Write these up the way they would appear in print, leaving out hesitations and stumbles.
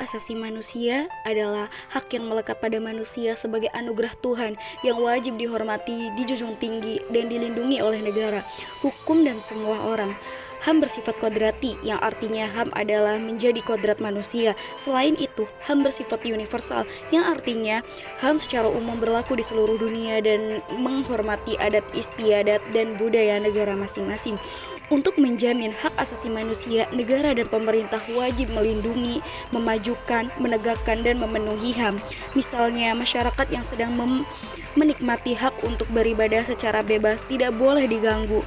asasi manusia adalah hak yang melekat pada manusia sebagai anugerah Tuhan yang wajib dihormati, dijunjung tinggi, dan dilindungi oleh negara, hukum, dan semua orang. HAM bersifat kodrati, yang artinya HAM adalah menjadi kodrat manusia. Selain itu, HAM bersifat universal, yang artinya HAM secara umum berlaku di seluruh dunia dan menghormati adat istiadat dan budaya negara masing-masing. Untuk menjamin hak asasi manusia, negara dan pemerintah wajib melindungi, memajukan, menegakkan, dan memenuhi HAM. Misalnya, masyarakat yang sedang menikmati hak untuk beribadah secara bebas tidak boleh diganggu.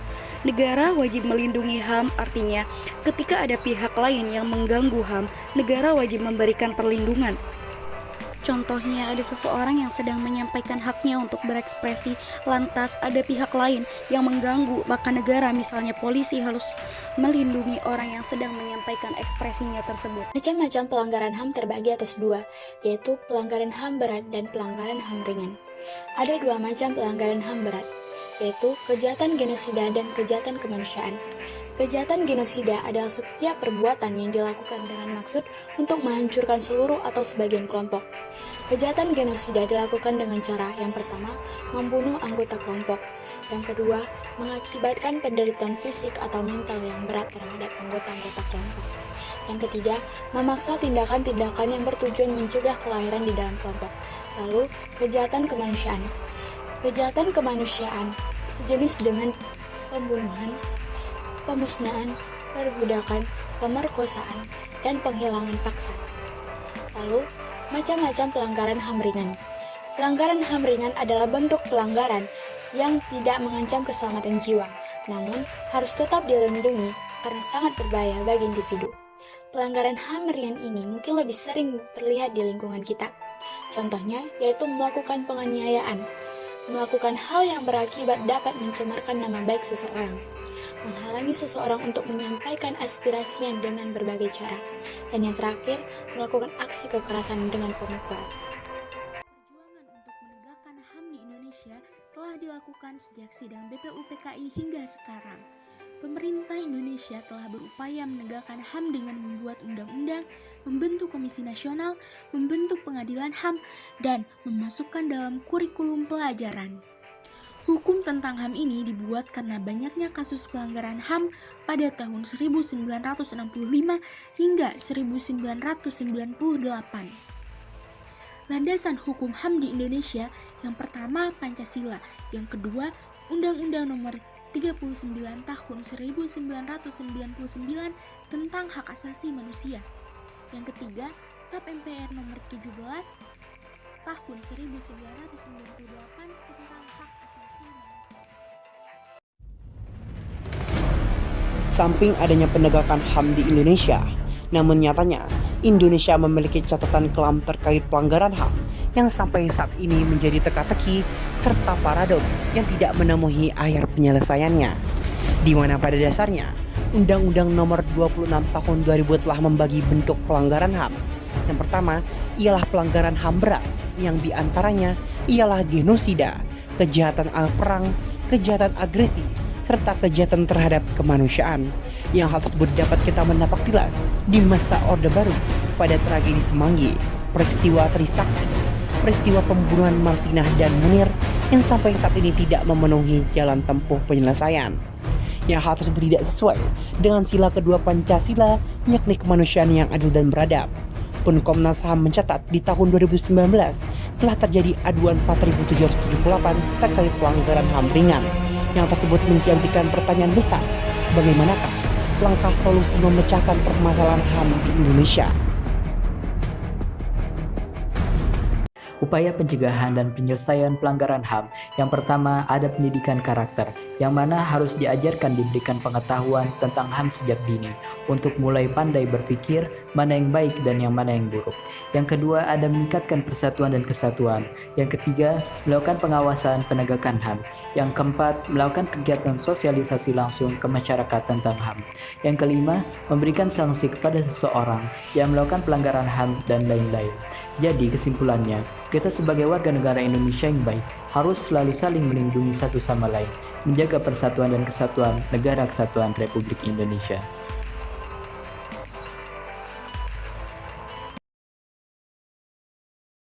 Negara wajib melindungi HAM, artinya ketika ada pihak lain yang mengganggu HAM, negara wajib memberikan perlindungan. Contohnya, ada seseorang yang sedang menyampaikan haknya untuk berekspresi, lantas ada pihak lain yang mengganggu, maka negara, misalnya polisi, harus melindungi orang yang sedang menyampaikan ekspresinya tersebut. Macam-macam pelanggaran HAM terbagi atas dua, yaitu pelanggaran HAM berat dan pelanggaran HAM ringan. Ada dua macam pelanggaran HAM berat, yaitu kejahatan genosida dan kejahatan kemanusiaan. Kejahatan genosida adalah setiap perbuatan yang dilakukan dengan maksud untuk menghancurkan seluruh atau sebagian kelompok. Kejahatan genosida dilakukan dengan cara yang pertama, membunuh anggota kelompok. Yang kedua, mengakibatkan penderitaan fisik atau mental yang berat terhadap anggota-anggota kelompok. Yang ketiga, memaksa tindakan-tindakan yang bertujuan mencegah kelahiran di dalam kelompok. Lalu, kejahatan kemanusiaan. Kejahatan kemanusiaan sejenis dengan pembunuhan, pemusnahan, perbudakan, pemerkosaan, dan penghilangan paksa. Lalu, macam-macam pelanggaran HAM ringan. Pelanggaran HAM ringan adalah bentuk pelanggaran yang tidak mengancam keselamatan jiwa, namun harus tetap dilindungi karena sangat berbahaya bagi individu. Pelanggaran HAM ringan ini mungkin lebih sering terlihat di lingkungan kita. Contohnya, yaitu melakukan penganiayaan, melakukan hal yang berakibat dapat mencemarkan nama baik seseorang, menghalangi seseorang untuk menyampaikan aspirasinya dengan berbagai cara, dan yang terakhir, melakukan aksi kekerasan dengan pemukulan. Perjuangan untuk menegakkan HAM di Indonesia telah dilakukan sejak sidang BPUPKI hingga sekarang. Pemerintah Indonesia telah berupaya menegakkan HAM dengan membuat undang-undang, membentuk komisi nasional, membentuk pengadilan HAM, dan memasukkan dalam kurikulum pelajaran. Hukum tentang HAM ini dibuat karena banyaknya kasus pelanggaran HAM pada tahun 1965 hingga 1998. Landasan hukum HAM di Indonesia, yang pertama Pancasila, yang kedua Undang-Undang Nomor 39 Tahun 1999 tentang Hak Asasi Manusia, yang ketiga TAP MPR Nomor 17 Tahun 1998 tentang Hak Asasi Manusia. Samping adanya penegakan HAM di Indonesia, namun nyatanya Indonesia memiliki catatan kelam terkait pelanggaran HAM yang sampai saat ini menjadi teka-teki serta paradoks yang tidak menemui akhir penyelesaiannya, di mana pada dasarnya Undang-Undang Nomor 26 Tahun 2000 telah membagi bentuk pelanggaran HAM. Yang pertama ialah pelanggaran HAM berat, yang diantaranya ialah genosida, kejahatan perang, kejahatan agresi, serta kejahatan terhadap kemanusiaan, yang hal tersebut dapat kita menapak tilas di masa Orde Baru pada tragedi Semanggi, peristiwa Trisakti, peristiwa pembunuhan Marsinah dan Munir yang sampai saat ini tidak memenuhi jalan tempuh penyelesaian. Yang hal tersebut tidak sesuai dengan sila kedua Pancasila, yakni kemanusiaan yang adil dan beradab. Pun Komnas HAM mencatat di tahun 2019 telah terjadi aduan 4.778 terkait pelanggaran HAM ringan. Yang tersebut menjadikan pertanyaan besar, bagaimanakah langkah solusi memecahkan permasalahan HAM di Indonesia? Upaya pencegahan dan penyelesaian pelanggaran HAM. Yang pertama, ada pendidikan karakter, yang mana harus diajarkan diberikan pengetahuan tentang HAM sejak dini, untuk mulai pandai berpikir mana yang baik dan yang mana yang buruk. Yang kedua, ada meningkatkan persatuan dan kesatuan. Yang ketiga, melakukan pengawasan penegakan HAM. Yang keempat, melakukan kegiatan sosialisasi langsung ke masyarakat tentang HAM. Yang kelima, memberikan sanksi kepada seseorang yang melakukan pelanggaran HAM dan lain-lain. Jadi kesimpulannya, kita sebagai warga negara Indonesia yang baik harus selalu saling melindungi satu sama lain, menjaga persatuan dan kesatuan negara kesatuan Republik Indonesia.